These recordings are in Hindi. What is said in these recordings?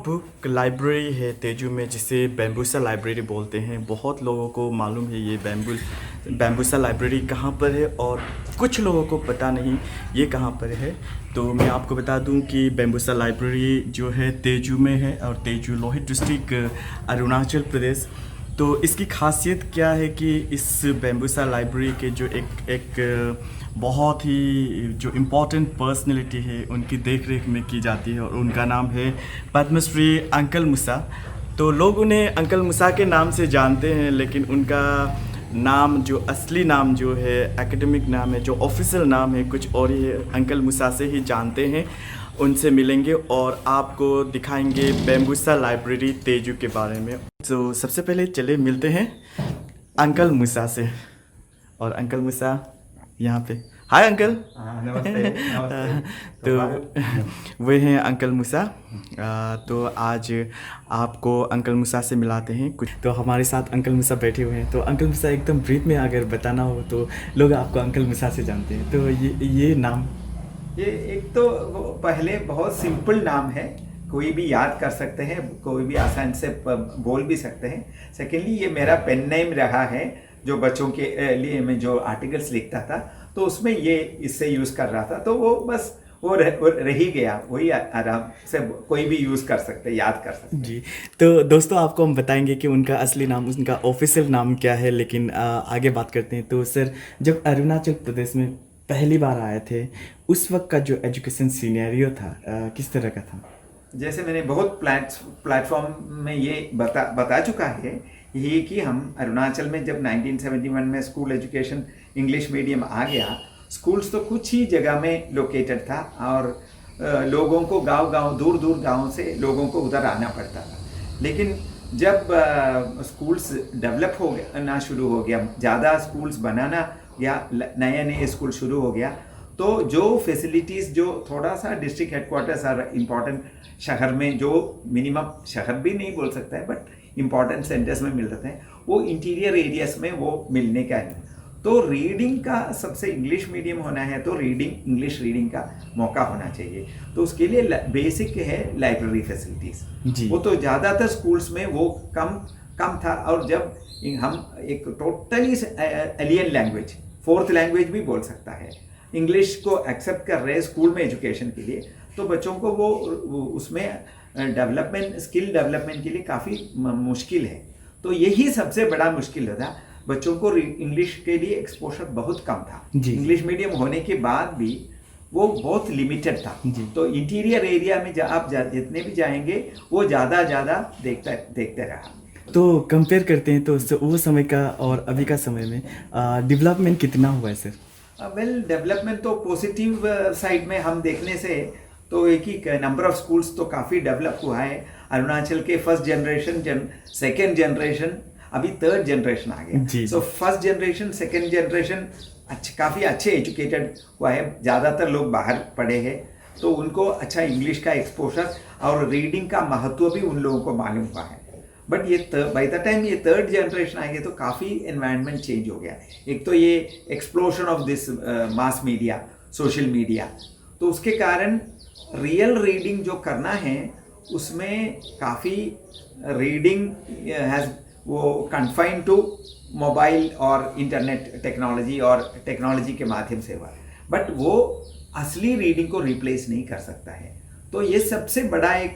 बुक लाइब्रेरी है तेजू में जिसे बैम्बूसा लाइब्रेरी बोलते हैं। बहुत लोगों को मालूम है ये बैम्बूसा लाइब्रेरी कहाँ पर है और कुछ लोगों को पता नहीं ये कहाँ पर है। तो मैं आपको बता दूं कि बैम्बूसा लाइब्रेरी जो है तेजू में है और तेजू लोहित डिस्ट्रिक्ट अरुणाचल प्रदेश। तो इसकी खासियत क्या है कि इस बैम्बूसा लाइब्रेरी के जो एक बहुत ही जो इम्पोर्टेंट पर्सनैलिटी है उनकी देख रेख में की जाती है और उनका नाम है पद्मश्री अंकल मूसा। तो लोग उन्हें अंकल मूसा के नाम से जानते हैं, लेकिन उनका नाम जो असली नाम जो है एकेडमिक नाम है, जो ऑफिशियल नाम है कुछ और ही है। अंकल मूसा से ही जानते हैं, उनसे मिलेंगे और आपको दिखाएंगे बैम्बूसा लाइब्रेरी तेजू के बारे में। तो सबसे पहले चले मिलते हैं अंकल मूसा से। और अंकल मूसा यहाँ पे, हाय अंकल। नमस्ते नमस्ते। तो वे हैं अंकल मूसा। तो आज आपको अंकल मूसा से मिलाते हैं कुछ। तो हमारे साथ अंकल मूसा बैठे हुए हैं। तो अंकल मूसा एकदम ब्रीफ में अगर बताना हो तो लोग आपको अंकल मूसा से जानते हैं। तो ये नाम, ये एक तो पहले बहुत सिंपल नाम है, कोई भी याद कर सकते हैं, कोई भी आसान से बोल भी सकते हैं। सेकेंडली ये मेरा पेन नेम रहा है, जो बच्चों के लिए मैं जो आर्टिकल्स लिखता था तो उसमें ये इससे यूज़ कर रहा था। तो वो बस वो रह ही गया, वही आराम से कोई भी यूज़ कर सकते, याद कर सकते जी। तो दोस्तों आपको हम बताएंगे कि उनका असली नाम, उनका ऑफिशियल नाम क्या है, लेकिन आगे बात करते हैं। तो सर, जब अरुणाचल प्रदेश में पहली बार आए थे उस वक्त का जो एजुकेशन सीनेरियो था किस तरह का था? जैसे मैंने बहुत प्लेटफॉर्म में ये बता चुका है, ये कि हम अरुणाचल में जब 1971 में स्कूल एजुकेशन इंग्लिश मीडियम आ गया, स्कूल्स तो कुछ ही जगह में लोकेटेड था और लोगों को गांव दूर दूर गाँव से लोगों को उधर आना पड़ता था। लेकिन जब स्कूल्स डेवलप ना शुरू हो गया, ज़्यादा स्कूल्स बनाना या नए स्कूल शुरू हो गया, तो जो फैसिलिटीज़ जो थोड़ा सा डिस्ट्रिक्ट हेडक्वार्टर्स और इम्पॉर्टेंट शहर में, जो मिनिमम शहर भी नहीं बोल सकता है बट इम्पॉर्टेंट सेंटर्स में मिल जाते हैं, वो इंटीरियर एरियाज में वो मिलने का है। तो रीडिंग का सबसे, इंग्लिश मीडियम होना है तो इंग्लिश रीडिंग का मौका होना चाहिए। तो उसके लिए बेसिक है लाइब्रेरी फैसिलिटीज़। वो तो ज़्यादातर स्कूल्स में वो कम था। और जब हम एक totally alien language, fourth language भी बोल सकता है, इंग्लिश को एक्सेप्ट कर रहे हैं स्कूल में एजुकेशन के लिए, तो बच्चों को वो उसमें स्किल डेवलपमेंट के लिए काफ़ी मुश्किल है। तो यही सबसे बड़ा मुश्किल था, बच्चों को इंग्लिश के लिए एक्सपोजर बहुत कम था। इंग्लिश मीडियम होने के बाद भी वो बहुत लिमिटेड था। तो इंटीरियर एरिया में आप जितने भी जाएंगे वो ज़्यादा देखते रहा। तो कंपेयर करते हैं तो वो समय का और अभी का समय में डेवलपमेंट कितना हुआ है सर? वेल, डेवलपमेंट तो पॉजिटिव साइड में हम देखने से तो एक ही नंबर ऑफ स्कूल्स तो काफ़ी डेवलप हुआ है। अरुणाचल के फर्स्ट जनरेशन, सेकेंड जनरेशन, अभी थर्ड जनरेशन आ गया। So first generation, second generation काफ़ी अच्छे एजुकेटेड हुआ है। ज़्यादातर लोग बाहर पढ़े हैं तो उनको अच्छा इंग्लिश का एक्सपोजर और रीडिंग का महत्व भी उन लोगों को मालूम हुआ है। बट ये बाय द टाइम ये थर्ड जनरेशन आ गया तो काफ़ी एनवायरनमेंट चेंज हो गया। एक तो ये explosion of this mass media, social media, तो उसके कारण रियल रीडिंग जो करना है उसमें काफ़ी रीडिंग हैज़ वो कन्फाइन टू मोबाइल और इंटरनेट टेक्नोलॉजी और टेक्नोलॉजी के माध्यम से हुआ, बट वो असली रीडिंग को रिप्लेस नहीं कर सकता है। तो ये सबसे बड़ा एक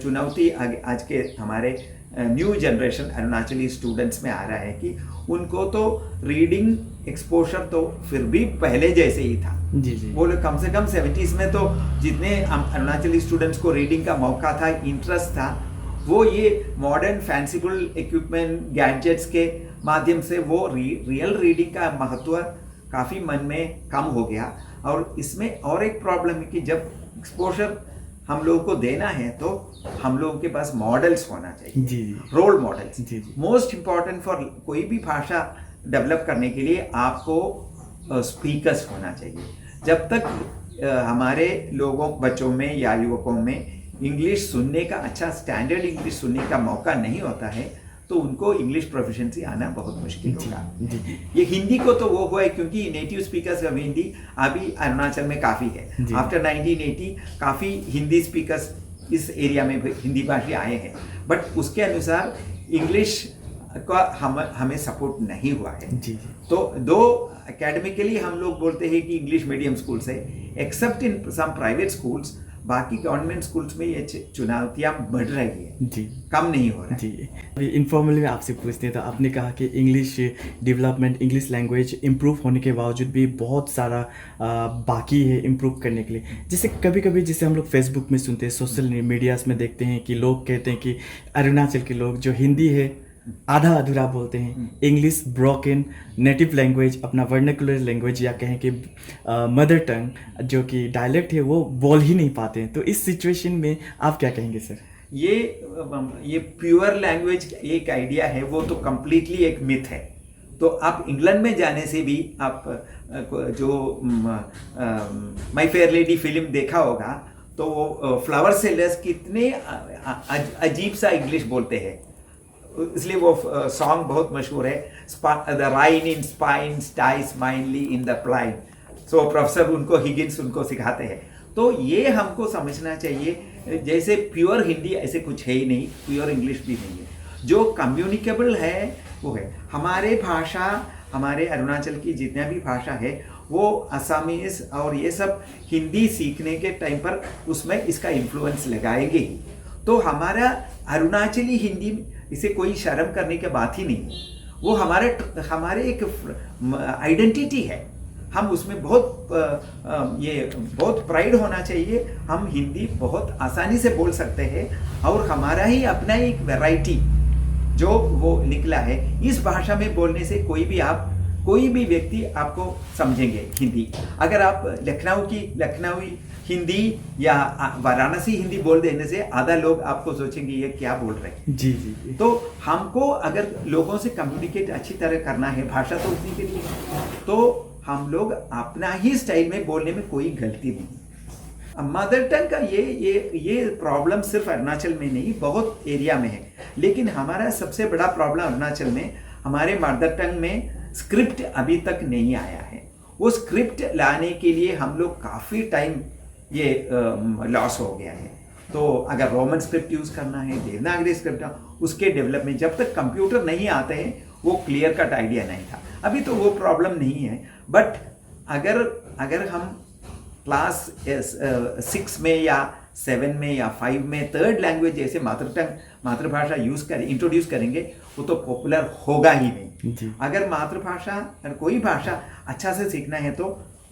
चुनौती आज के हमारे न्यू जनरेशन अरुणाचली स्टूडेंट्स में आ रहा है कि उनको तो रीडिंग एक्सपोजर तो फिर भी पहले जैसे ही था। जी। वो लोग कम से कम 70s में तो जितने अरुणाचली स्टूडेंट्स को रीडिंग का मौका था, इंटरेस्ट था, वो ये मॉडर्न फैंसीफुल इक्विपमेंट, गैजेट्स के माध्यम से वो रियल रीडिंग का महत्व काफ़ी मन में कम हो गया। और इसमें और एक प्रॉब्लम है कि जब एक्सपोजर हम लोगों को देना है तो हम लोगों के पास मॉडल्स होना चाहिए। जी। Role models most important for कोई भी भाषा डेवलप करने के लिए आपको स्पीकर्स होना चाहिए। जब तक हमारे बच्चों में या युवकों में इंग्लिश सुनने का, अच्छा स्टैंडर्ड इंग्लिश सुनने का मौका नहीं होता है तो उनको इंग्लिश प्रोफिशिएंसी आना बहुत मुश्किल होगा। ये हिंदी को तो वो हुआ है क्योंकि नेटिव स्पीकर्स ऑफ हिंदी अभी अरुणाचल में काफ़ी है। आफ्टर 1980 काफ़ी हिंदी स्पीकर्स इस एरिया में हिंदी भाषी आए हैं, बट उसके अनुसार इंग्लिश का हमें सपोर्ट नहीं हुआ है। जी। तो दो एकेडमिकली हम लोग बोलते हैं कि इंग्लिश मीडियम स्कूल्स है, except in some private schools, बाकी गवर्नमेंट स्कूल्स में ये चुनौतियाँ बढ़ रही है जी, कम नहीं हो रहा है। जी। अभी इनफॉर्मली में आपसे पूछते हैं, तो आपने कहा कि English development, English language improve होने के बावजूद भी बहुत सारा बाकी है इम्प्रूव करने के लिए। जैसे कभी कभी जैसे हम लोग फेसबुक में सुनते हैं, सोशल मीडियाज़ में देखते हैं कि लोग कहते हैं कि अरुणाचल के लोग जो हिंदी है आधा अधूरा बोलते हैं, इंग्लिश ब्रोकन, नेटिव लैंग्वेज अपना वर्नाकुलर लैंग्वेज या कहें कि मदर टंग जो कि डायलेक्ट है वो बोल ही नहीं पाते हैं। तो इस सिचुएशन में आप क्या कहेंगे सर? ये प्योर लैंग्वेज एक आइडिया है, वो तो कम्प्लीटली एक मिथ है। तो आप इंग्लैंड में जाने से भी आप जो माई फेयर लेडी फिल्म देखा होगा, तो फ्लावर सेलर्स कितने अजीब सा इंग्लिश बोलते हैं, इसलिए वो सॉन्ग बहुत मशहूर है, the rain in Spain stays mainly in the plain. So professor उनको हिगिंस उनको सिखाते हैं। तो ये हमको समझना चाहिए, जैसे प्योर हिंदी ऐसे कुछ है ही नहीं, प्योर इंग्लिश भी नहीं है। जो कम्युनिकेबल है वो है हमारे भाषा, हमारे अरुणाचल की जितना भी भाषा है वो असमीज और ये सब हिंदी सीखने के टाइम पर उसमें इसका इन्फ्लुएंस लगाएंगे ही। तो हमारा अरुणाचली हिंदी, इसे कोई शर्म करने की बात ही नहीं है, वो हमारे एक आइडेंटिटी है। हम उसमें बहुत प्राइड होना चाहिए। हम हिंदी बहुत आसानी से बोल सकते हैं और हमारा ही अपना एक वैरायटी जो वो निकला है, इस भाषा में बोलने से कोई भी व्यक्ति आपको समझेंगे हिंदी। अगर आप लखनवी हिंदी या वाराणसी हिंदी बोल देने से आधा लोग आपको सोचेंगे ये क्या बोल रहे हैं। जी जी। तो हमको अगर लोगों से कम्युनिकेट अच्छी तरह करना है, भाषा तो उसी के लिए, तो हम लोग अपना ही स्टाइल में बोलने में कोई गलती नहीं। मदर टंग का ये प्रॉब्लम सिर्फ अरुणाचल में नहीं, बहुत एरिया में है। लेकिन हमारा सबसे बड़ा प्रॉब्लम अरुणाचल में, हमारे मदर टंग में स्क्रिप्ट अभी तक नहीं आया है। वो स्क्रिप्ट लाने के लिए हम लोग काफ़ी टाइम ये लॉस हो गया है। तो अगर रोमन स्क्रिप्ट यूज़ करना है, देवनागरी स्क्रिप्ट, उसके डेवलपमेंट जब तक कंप्यूटर नहीं आते हैं वो क्लियर कट आइडिया नहीं था। अभी तो वो प्रॉब्लम नहीं है, बट अगर हम क्लास 6 में या 7 में या 5 में थर्ड लैंग्वेज जैसे मातृभाषा इंट्रोड्यूस करेंगे, वो तो पॉपुलर होगा ही नहीं। अगर मातृभाषा, अगर कोई भाषा अच्छा से सीखना है तो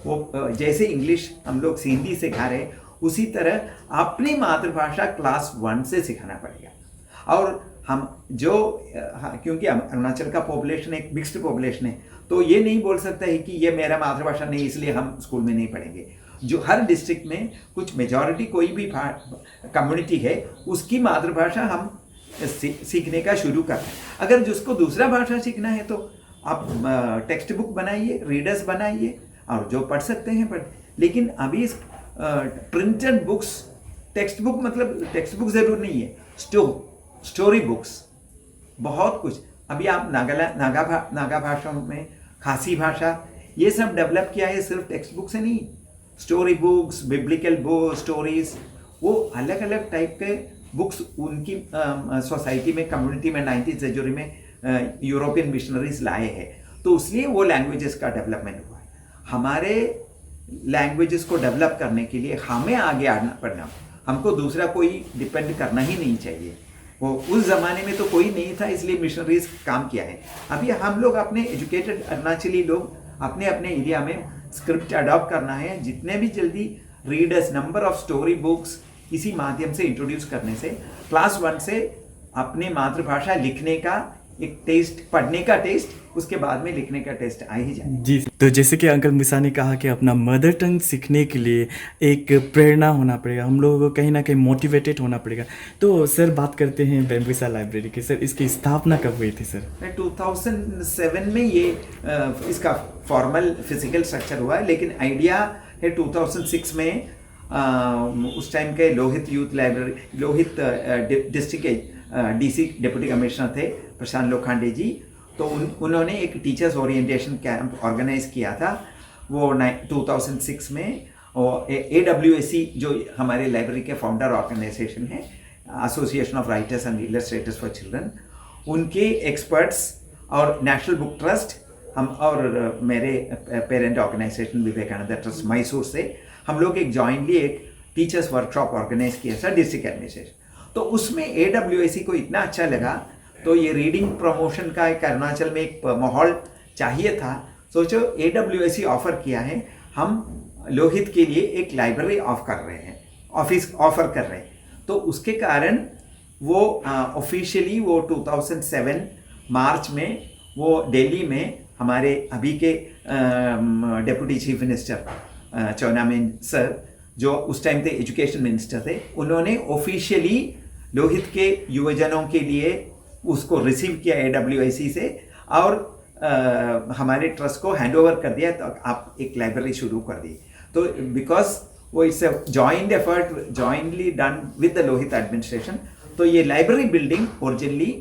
वो जैसे इंग्लिश हम लोग हिंदी सिखा रहे, उसी तरह अपनी मातृभाषा क्लास 1 से सिखाना पड़ेगा। और हम क्योंकि अरुणाचल का पॉपुलेशन एक मिक्स्ड पॉपुलेशन है, तो ये नहीं बोल सकता है कि ये मेरा मातृभाषा नहीं इसलिए हम स्कूल में नहीं पढ़ेंगे। जो हर डिस्ट्रिक्ट में कुछ मेजॉरिटी कोई भी कम्युनिटी है, उसकी मातृभाषा हम सीखने का शुरू करते हैं। अगर जिसको दूसरा भाषा सीखना है तो आप टेक्स्ट बुक बनाइए, रीडर्स बनाइए और जो पढ़ सकते हैं पढ़। लेकिन अभी प्रिंटेड बुक्स, टेक्स्ट बुक जरूर नहीं है, स्टोरी बुक्स, बहुत कुछ। अभी आप नागा भाषा में खासी भाषा, ये सब डेवलप किया है सिर्फ टेक्स्ट बुक से नहीं। Story books, biblical book stories, वो अलग अलग टाइप के बुक्स उनकी सोसाइटी में, कम्युनिटी में 19th सेंचुरी में यूरोपियन मिशनरीज लाए हैं। तो इसलिए वो लैंग्वेजेस का डेवलपमेंट हुआ है। हमारे लैंग्वेजेस को डेवलप करने के लिए हमें आगे आना पड़ना, हमको दूसरा कोई डिपेंड करना ही नहीं चाहिए। वो उस ज़माने में तो कोई नहीं था, इसलिए मिशनरीज काम किया है। अभी हम लोग अपने एजुकेटेड अरुणाचली लोग अपने अपने एरिया में स्क्रिप्ट अडॉप्ट करना है। जितने भी जल्दी readers, number of story books इसी माध्यम से इंट्रोड्यूस करने से क्लास 1 से अपनी मातृभाषा लिखने का एक टेस्ट, पढ़ने का टेस्ट, उसके बाद में लिखने का टेस्ट आ ही जाए। जी, तो जैसे कि अंकल मिसा ने कहा कि अपना मदर टंग सीखने के लिए एक प्रेरणा होना पड़ेगा, हम लोगों को कहीं ना कहीं मोटिवेटेड होना पड़ेगा। तो सर बात करते हैं बैम्बूसा लाइब्रेरी की। सर इसकी स्थापना कब हुई थी सर? 2007 में ये इसका फॉर्मल फिजिकल स्ट्रक्चर हुआ है, लेकिन आइडिया है 2006 में उस टाइम के Lohit youth library, Lohit district DC deputy commissioner थे प्रशांत लोखंडे जी, तो उन्होंने एक टीचर्स ओरिएंटेशन कैंप ऑर्गेनाइज किया था वो 2006 में। और AWSC जो हमारे लाइब्रेरी के फाउंडर ऑर्गेनाइजेशन है, association of writers and illustrators for children, उनके एक्सपर्ट्स और नेशनल बुक ट्रस्ट हम और मेरे parent organisation Vivekananda trust Mysore से हम लोग एक जॉइंटली एक टीचर्स वर्कशॉप ऑर्गेनाइज किया था डिस्ट्रिक्ट एडमिनिस्ट्रेशन। तो उसमें AWSC को इतना अच्छा लगा, तो ये रीडिंग प्रमोशन का एक अरुणाचल में एक माहौल चाहिए था। सोचो AWSC ऑफर किया है, हम लोहित के लिए एक लाइब्रेरी ऑफिस ऑफर कर रहे हैं। तो उसके कारण वो ऑफिशियली वो 2007 मार्च में वो दिल्ली में हमारे अभी के डिप्टी चीफ मिनिस्टर चौनामेन सर, जो उस टाइम थे एजुकेशन मिनिस्टर थे, उन्होंने ऑफिशियली लोहित के युवजनों के लिए उसको रिसीव किया AWSC से और हमारे ट्रस्ट को हैंड ओवर कर दिया, तो आप एक लाइब्रेरी शुरू कर दी। तो बिकॉज वो it's a joint effort, jointly done with the Lohit administration. तो ये library building originally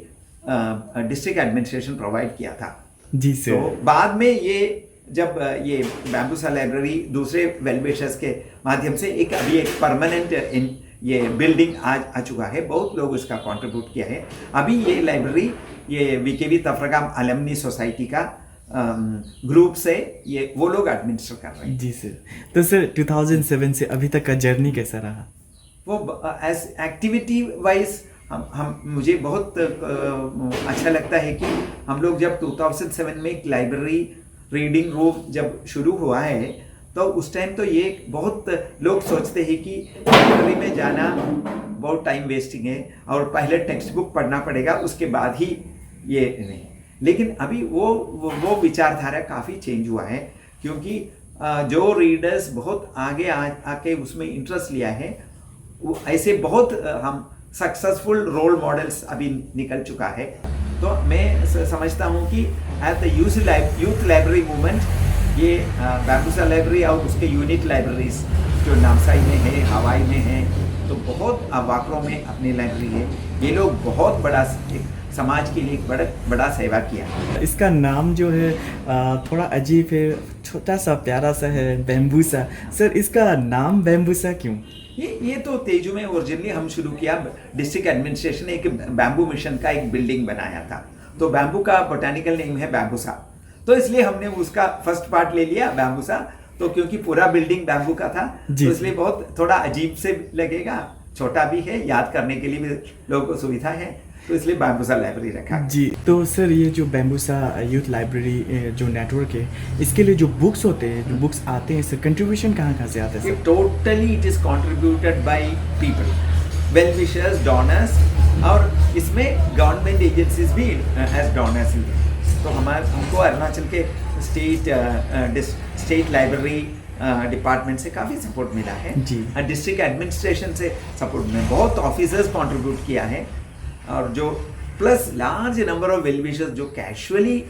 district administration provide किया था जी सर। तो बाद में ये जब ये बैम्बूसा लाइब्रेरी दूसरे वेलविशर्स के माध्यम से एक अभी एक परमानेंट ये बिल्डिंग आ चुका है, बहुत लोग इसका कंट्रीब्यूट किया है। अभी ये लाइब्रेरी ये VKV तफरगाम अलमनी सोसाइटी का ग्रुप से ये वो लोग एडमिनिस्टर कर रहे हैं। जी सर। तो सर 2007 से अभी तक का जर्नी कैसा रहा? वो एज एक्टिविटी वाइज हम मुझे बहुत अच्छा लगता है कि हम लोग जब 2007 में एक लाइब्रेरी रीडिंग रूम जब शुरू हुआ है, तो उस टाइम तो ये बहुत लोग सोचते हैं कि लाइब्रेरी में जाना बहुत टाइम वेस्टिंग है और पहले टेक्स्ट बुक पढ़ना पड़ेगा, उसके बाद ही ये नहीं। लेकिन अभी वो विचारधारा काफ़ी चेंज हुआ है, क्योंकि जो रीडर्स बहुत आगे आके उसमें इंटरेस्ट लिया है, वो ऐसे बहुत हम सक्सेसफुल रोल मॉडल्स अभी निकल चुका है। तो मैं समझता हूँ कि as the youth library movement, ये बैम्बूसा लाइब्रेरी और उसके यूनिट लाइब्रेरीज जो नामसाई में है, हवाई में है, तो बहुत वाकरों में अपनी लाइब्रेरी है। ये लोग बहुत बड़ा एक समाज के लिए एक बड़ा सेवा किया। इसका नाम जो है थोड़ा अजीब है, छोटा सा प्यारा सा है, बैम्बूसा। सर इसका नाम बैम्बूसा क्यों? ये तो तेजू में ओरिजिनली हम शुरू किया, डिस्ट्रिक्ट एडमिनिस्ट्रेशन ने एक बैम्बू मिशन का एक बिल्डिंग बनाया था, तो बैम्बू का बोटानिकल नेम है बैम्बूसा, तो इसलिए हमने उसका फर्स्ट पार्ट ले लिया बैम्बूसा। तो क्योंकि पूरा बिल्डिंग बैम्बू का था, तो इसलिए बहुत थोड़ा अजीब से लगेगा, छोटा भी है, याद करने के लिए भी लोगों को सुविधा है, तो इसलिए बैम्बूसा लाइब्रेरी रखा जी। तो सर ये जो बैम्बूसा यूथ लाइब्रेरी जो नेटवर्क है, इसके लिए जो बुक्स होते हैं, जो बुक्स आते हैं, सर कंट्रीब्यूशन कहाँ से आता है sir? Totally it is contributed by people, well wishers, donors, और इसमें गवर्नमेंट एजेंसीज भी एज डोनर्स हैं। तो हमको अरुणाचल के स्टेट लाइब्रेरी डिपार्टमेंट से काफ़ी सपोर्ट मिला है जी। डिस्ट्रिक्ट एडमिनिस्ट्रेशन से सपोर्ट में बहुत ऑफिसर्स कंट्रीब्यूट किया है, और जो plus large number of well wishers जो कैजुअली,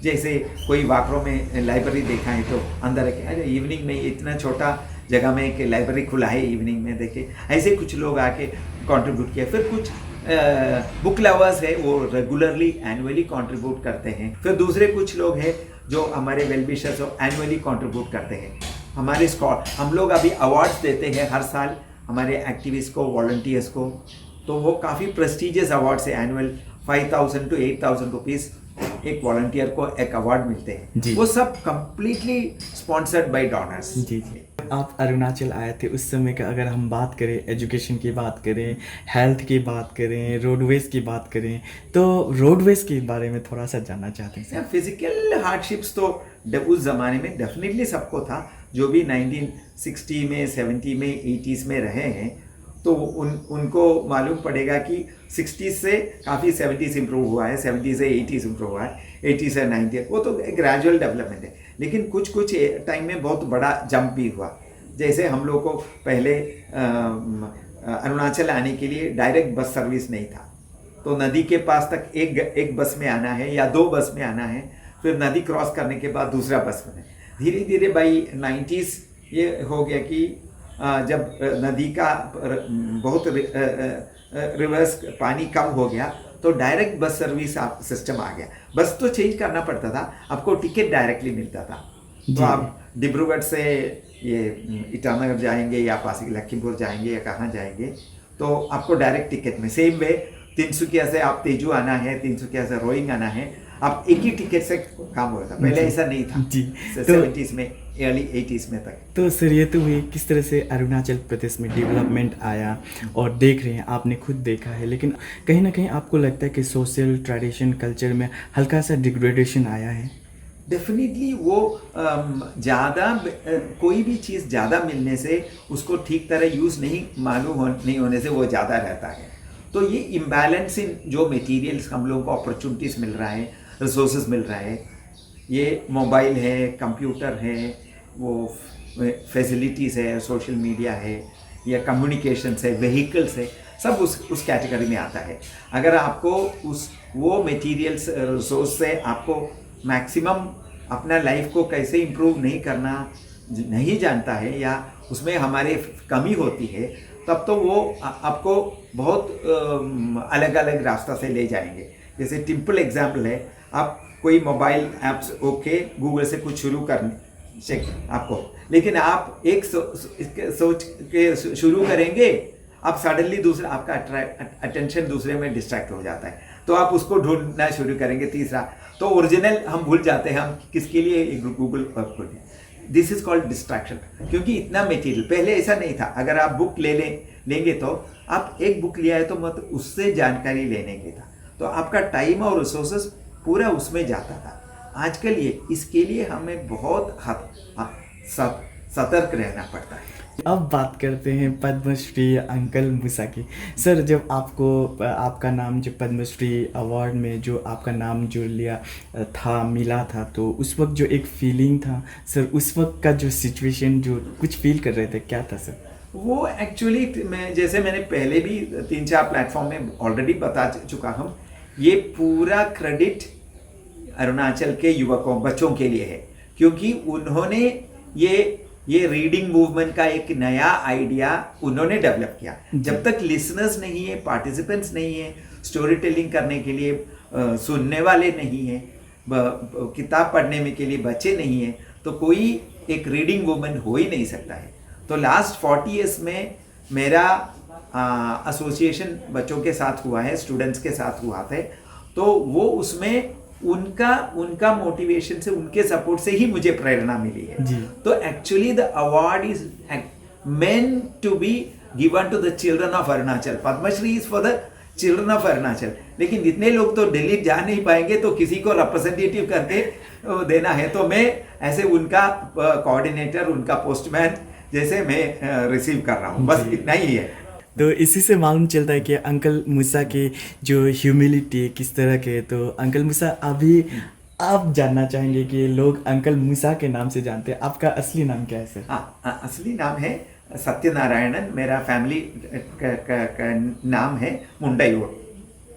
जैसे कोई वाकरों में लाइब्रेरी देखा है तो अंदर अरे इवनिंग में इतना छोटा जगह में एक लाइब्रेरी खुला है, इवनिंग में देखे, ऐसे कुछ लोग आके कंट्रीब्यूट किया। फिर कुछ बुक लवर्स है, वो रेगुलरली एनुअली कंट्रीब्यूट करते हैं। फिर दूसरे कुछ लोग हैं जो हमारे वेल विशर्स एनुअली कंट्रीब्यूट करते हैं। हमारे हम लोग अभी अवार्ड्स देते हैं हर साल हमारे एक्टिविस्ट को, वॉलंटियर्स को, तो वो काफ़ी प्रेस्टिजियस अवार्ड्स है। एनुअल 5,000 to 8,000 रुपीज़ एक वॉलंटियर को एक अवार्ड मिलते हैं, वो सब कंप्लीटली स्पॉन्सर्ड बाय डोनर्स। जी जी। आप अरुणाचल आए थे उस समय का अगर हम बात करें, एजुकेशन की बात करें, हेल्थ की बात करें, रोडवेज की बात करें, तो रोडवेज के बारे में थोड़ा सा जानना चाहते हैं। फिजिकल हार्डशिप्स तो उस ज़माने में डेफिनेटली सबको था, जो भी 1960 में, 70 में, 80s में रहे हैं, तो उनको मालूम पड़ेगा कि 60s से काफ़ी 70s इम्प्रूव हुआ है, 70s से 80s इम्प्रूव हुआ है, 80s से 90s, वो तो ग्रेजुअल डेवलपमेंट है। लेकिन कुछ टाइम में बहुत बड़ा जंप भी हुआ। जैसे हम लोग को पहले अरुणाचल आने के लिए डायरेक्ट बस सर्विस नहीं था, तो नदी के पास तक एक बस में आना है या 2 बस में आना है, फिर नदी क्रॉस करने के बाद दूसरा बस में। धीरे धीरे बाई 90s ये हो गया कि जब नदी का बहुत रिवर्स पानी कम हो गया, तो डायरेक्ट बस सर्विस सिस्टम आ गया। बस तो चेंज करना पड़ता था, आपको टिकट डायरेक्टली मिलता था, तो आप डिब्रूगढ़ से ये ईटानगर जाएंगे या पासी लखीमपुर जाएंगे या कहाँ जाएंगे, तो आपको डायरेक्ट टिकट में सेम वे तिनसुकिया से आप तेजू आना है, तिनसुकिया से रोइंग आना है, आप एक ही टिकट से काम हो रहा था। पहले ऐसा नहीं था जी। 70s में, अर्ली 80s में तक। तो सर ये तो हुई किस तरह से अरुणाचल प्रदेश में डेवलपमेंट आया और देख रहे हैं, आपने खुद देखा है, लेकिन कहीं ना कहीं आपको लगता है कि सोशल ट्रेडिशन कल्चर में हल्का सा डिग्रेडेशन आया है? डेफिनेटली वो ज़्यादा कोई भी चीज़ ज़्यादा मिलने से उसको ठीक तरह यूज़ नहीं होने से वो ज़्यादा रहता है। तो ये इम्बैलेंस इन जो मटेरियल्स हम लोगों को अपॉर्चुनिटीज़ मिल रहा है, रिसोर्सेज मिल रहा है, ये मोबाइल है, कंप्यूटर है, वो फैसिलिटीज़ है, सोशल मीडिया है या कम्युनिकेशंस है, व्हीकल्स है, सब उस कैटेगरी में आता है। अगर आपको वो मटेरियल्स रिसोर्स से आपको मैक्सिमम अपना लाइफ को कैसे इम्प्रूव नहीं जानता है या उसमें हमारे कमी होती है, तब तो वो आपको बहुत अलग अलग रास्ता से ले जाएंगे। जैसे सिंपल एग्जाम्पल है, आप कोई मोबाइल ऐप्स गूगल से कुछ शुरू करने चेक आपको, लेकिन आप एक सोच के शुरू करेंगे, आप सडनली दूसरा आपका अटेंशन दूसरे में डिस्ट्रैक्ट हो जाता है, तो आप उसको ढूंढना शुरू करेंगे तीसरा, तो ओरिजिनल हम भूल जाते हैं हम किसके लिए गूगल खोलें। दिस इज कॉल्ड डिस्ट्रैक्शन, क्योंकि इतना मटेरियल पहले ऐसा नहीं था। अगर आप बुक लेंगे तो आप एक बुक लिया है तो मतलब उससे जानकारी लेने के था, तो आपका टाइम और रिसोर्सेस पूरा उसमें जाता था। आजकल इसके लिए हमें बहुत सतर्क रहना पड़ता है। अब बात करते हैं पद्मश्री अंकल मूसा की। सर, जब आपका नाम जो पद्मश्री अवार्ड में जो आपका नाम जो मिला था, तो उस वक्त जो एक फीलिंग था सर, उस वक्त का जो सिचुएशन जो कुछ फील कर रहे थे, क्या था सर? वो एक्चुअली जैसे मैंने पहले भी 3-4 प्लेटफॉर्म में ऑलरेडी बता चुका हूँ, ये पूरा क्रेडिट अरुणाचल के युवकों बच्चों के लिए है, क्योंकि उन्होंने ये रीडिंग मूवमेंट का एक नया आइडिया उन्होंने डेवलप किया। जब तक लिसनर्स नहीं है, पार्टिसिपेंट्स नहीं है, स्टोरी टेलिंग करने के लिए सुनने वाले नहीं है, किताब पढ़ने के लिए बच्चे नहीं है, तो कोई एक रीडिंग मूवमेंट हो ही नहीं सकता है। तो लास्ट 40 ईयर्स में मेरा एसोसिएशन बच्चों के साथ हुआ है, स्टूडेंट्स के साथ हुआ था, तो वो उसमें उनका मोटिवेशन से, उनके सपोर्ट से ही मुझे प्रेरणा मिली है जी। तो actually the award is meant to be given to the children of Arunachal. Padmashri is for the children of Arunachal, लेकिन इतने लोग तो दिल्ली जा नहीं पाएंगे, तो किसी को रिप्रेजेंटेटिव करके देना है, तो मैं ऐसे उनका कोऑर्डिनेटर, उनका पोस्टमैन जैसे मैं रिसीव कर रहा हूँ, बस इतना ही है। तो इसी से मालूम चलता है कि अंकल मूसा की जो ह्यूमिलिटी किस तरह के। तो अंकल मूसा, अभी आप जानना चाहेंगे कि लोग अंकल मूसा के नाम से जानते हैं, आपका असली नाम क्या है सर? हाँ, असली नाम है सत्यनारायणन, मेरा फैमिली का नाम है मुंडयूर,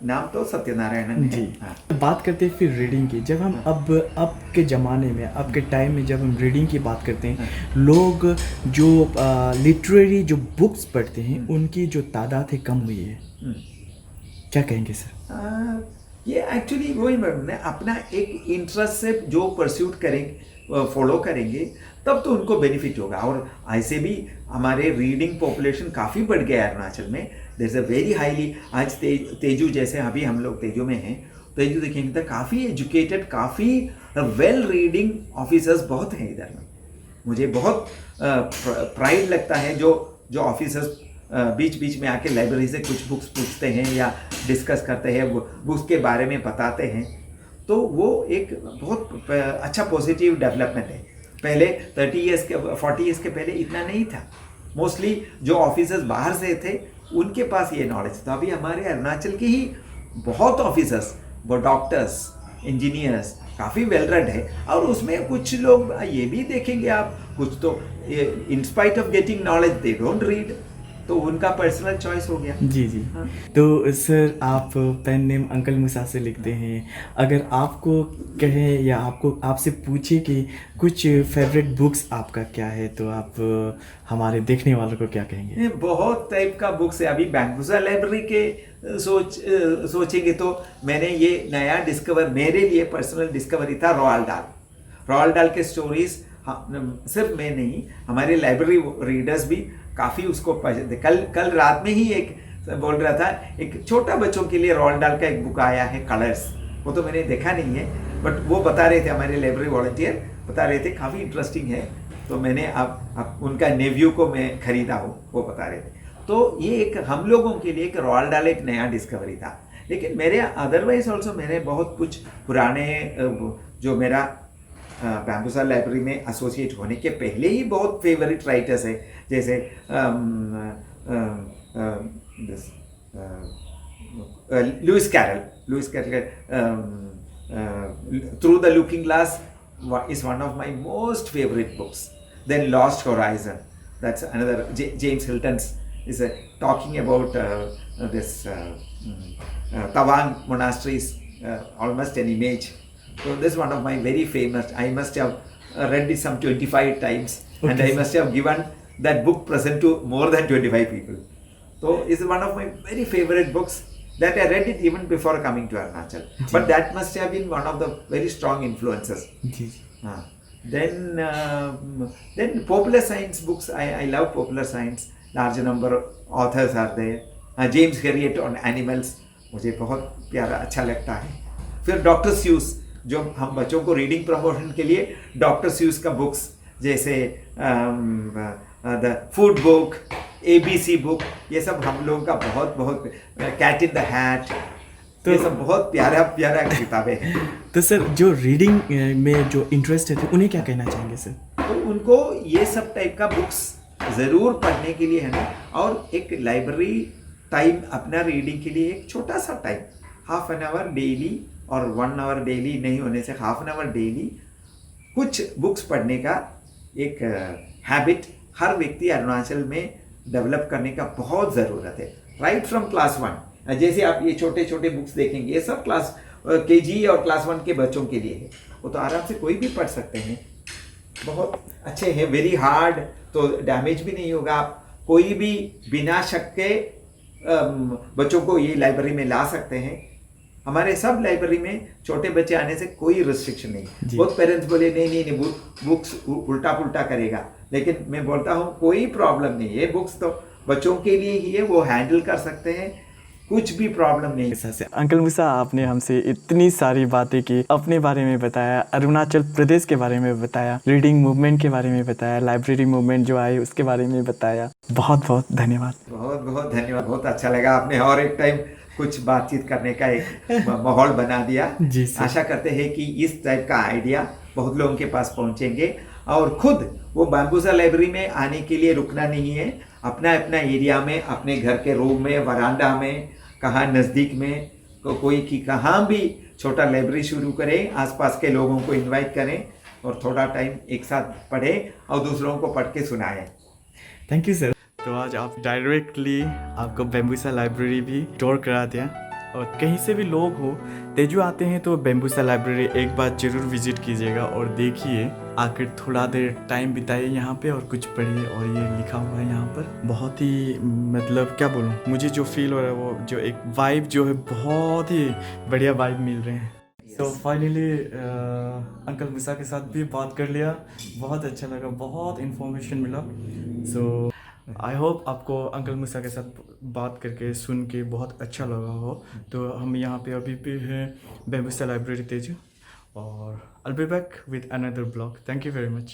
नाम तो सत्यनारायणन है। जी। हाँ। बात करते हैं फिर रीडिंग की। जब हम अब के ज़माने में, अब के टाइम में जब हम रीडिंग की बात करते हैं, लोग जो लिटरेरी जो बुक्स पढ़ते हैं उनकी जो तादाद है कम हुई है, क्या कहेंगे सर? ये एक्चुअली वही अपना एक इंटरेस्ट से जो परस्यूट करेंगे, फॉलो करेंगे, तब तो उनको बेनिफिट होगा। और ऐसे भी हमारे रीडिंग पॉपुलेशन काफ़ी बढ़ गया है अरुणाचल में। There is a very highly, आज तेजू जैसे अभी हम लोग तेजू में हैं, तेजू देखेंगे तो काफ़ी एजुकेटेड, काफ़ी वेल रीडिंग ऑफिसर्स बहुत हैं इधर में। मुझे बहुत प्राइड लगता है जो ऑफिसर्स बीच बीच में आके लाइब्रेरी से कुछ बुक्स पूछते हैं या डिस्कस करते हैं, बुक्स के बारे में बताते हैं, तो वो एक बहुत अच्छा पॉजिटिव डेवलपमेंट है। पहले 30 ईयर्स के 40 ईयर्स के पहले इतना नहीं था। मोस्टली जो ऑफिसर्स बाहर से थे उनके पास ये नॉलेज था। अभी हमारे अरुणाचल के ही बहुत ऑफिसर्स, वो डॉक्टर्स, इंजीनियर्स काफ़ी वेल रेड है, और उसमें कुछ लोग ये भी देखेंगे आप, कुछ तो in spite of getting knowledge they don't read, तो उनका पर्सनल चॉइस हो गया। जी जी। हाँ। तो सर, आप पेन नेम अंकल मूसा से लिखते हैं, अगर आपको कहें या आपसे पूछे कि कुछ फेवरेट बुक्स आपका क्या है, तो आप हमारे देखने वालों को क्या कहेंगे? बहुत टाइप का बुक्स है। अभी बैंबूसा लाइब्रेरी के सोचेंगे तो मैंने ये नया डिस्कवर, मेरे लिए पर्सनल डिस्कवरी था रोald डाल के स्टोरीज। हाँ, सिर्फ मैं नहीं, हमारे लाइब्रेरी रीडर्स भी काफ़ी उसको पसंद है। कल रात में ही एक बोल रहा था, एक छोटा बच्चों के लिए रोald दाhl का एक बुक आया है कलर्स, वो तो मैंने देखा नहीं है, बट वो बता रहे थे, हमारे लाइब्रेरी वॉलंटियर बता रहे थे काफ़ी इंटरेस्टिंग है, तो मैंने अब उनका नेव्यू को मैं खरीदा हूँ, वो बता रहे थे। तो ये एक हम लोगों के लिए एक रोald दाhl एक नया डिस्कवरी था। लेकिन मेरे अदरवाइज ऑल्सो मैंने बहुत कुछ पुराने जो मेरा बैम्बूसा लाइब्रेरी में एसोसिएट होने के पहले ही बहुत फेवरेट राइटर्स है, जैसे Louis Carol through the looking glass is one of my most favorite books. Then Lost Horizon, that's another. James Hilton's is talking about this Tawang monasteries, almost an image. So this is one of my very famous. I must have read it some 25 times, okay, and I must have given that book present to more than 25 people. So it's one of my very favorite books that I read it even before coming to Arunachal. But that must have been one of the very strong influences. Then popular science books. I love popular science. Large number of authors are there. James Herriot on animals मुझे बहुत प्यारा अच्छा लगता है. फिर डॉक्टर स्यूस, जो हम बच्चों को रीडिंग प्रमोशन के लिए डॉक्टर स्यूस का बुक्स, जैसे the food book, ABC book, ये सब हम लोगों का बहुत कैट इन द हैट, तो ये सब बहुत प्यारा किताबें हैं। तो सर, जो रीडिंग में जो इंटरेस्ट है उन्हें क्या कहना चाहेंगे सर? तो उनको ये सब टाइप का बुक्स ज़रूर पढ़ने के लिए है ना, और एक लाइब्रेरी टाइम अपना रीडिंग के लिए एक छोटा सा time, half an hour daily और 1 आवर डेली नहीं होने से हाफ एन आवर डेली कुछ बुक्स पढ़ने का एक हैबिट हर व्यक्ति अरुणाचल में डेवलप करने का बहुत ज़रूरत है। राइट फ्रॉम क्लास 1, जैसे आप ये छोटे छोटे बुक्स देखेंगे, ये सब क्लास KG और क्लास 1 के बच्चों के लिए है, वो तो आराम से कोई भी पढ़ सकते हैं, बहुत अच्छे हैं, वेरी हार्ड, तो डैमेज भी नहीं होगा। आप कोई भी बिना शक के बच्चों को ये लाइब्रेरी में ला सकते हैं। हमारे सब लाइब्रेरी में छोटे बच्चे आने से कोई रिस्ट्रिक्शन नहीं। बहुत पेरेंट्स बोले नहीं बुक्स उल्टा पुल्टा करेगा, लेकिन मैं बोलता हूँ कोई प्रॉब्लम नहीं है, बुक्स तो बच्चों के लिए ही है, वो हैंडल कर सकते हैं, कुछ भी प्रॉब्लम नहीं। अंकल मूसा, आपने हमसे इतनी सारी बातें की, अपने बारे में बताया, अरुणाचल प्रदेश के बारे में बताया, रीडिंग मूवमेंट के बारे में बताया, लाइब्रेरी मूवमेंट जो आई उसके बारे में बताया। बहुत बहुत धन्यवाद। बहुत धन्यवाद, बहुत अच्छा लगा। आपने और एक टाइम कुछ बातचीत करने का एक माहौल बना दिया। जी, आशा करते हैं कि इस टाइप का आइडिया बहुत लोगों के पास पहुंचेंगे, और खुद वो बैम्बूसा लाइब्रेरी में आने के लिए रुकना नहीं है, अपना एरिया में, अपने घर के रूम में, वरांडा में, कहाँ नज़दीक में कोई की कहाँ भी छोटा लाइब्रेरी शुरू करें, आसपास के लोगों को इनवाइट करें और थोड़ा टाइम एक साथ पढ़ें और दूसरों को पढ़ के सुनाएं। Thank you sir. तो आज आप डायरेक्टली आपको बैम्बूसा लाइब्रेरी भी टूर करा दिया, और कहीं से भी लोग हो तेजू आते हैं तो बैम्बूसा लाइब्रेरी एक बार ज़रूर विजिट कीजिएगा और देखिए, आकर थोड़ा देर टाइम बिताइए यहाँ पे और कुछ पढ़िए। और ये लिखा हुआ है यहाँ पर, बहुत ही मतलब क्या बोलूँ, मुझे जो फील हो रहा है वो जो एक वाइब जो है, बहुत ही बढ़िया वाइब मिल रहे हैं। तो फाइनली अंकल मूसा के साथ भी बात कर लिया, बहुत अच्छा लगा, बहुत इन्फॉर्मेशन मिला। सो आई होप आपको अंकल मूसा के साथ बात करके सुन के बहुत अच्छा लगा हो। तो हम यहाँ पे अभी भी हैं बैम्बूसा लाइब्रेरी तेजू, और I'll be back with another blog. Thank you very much.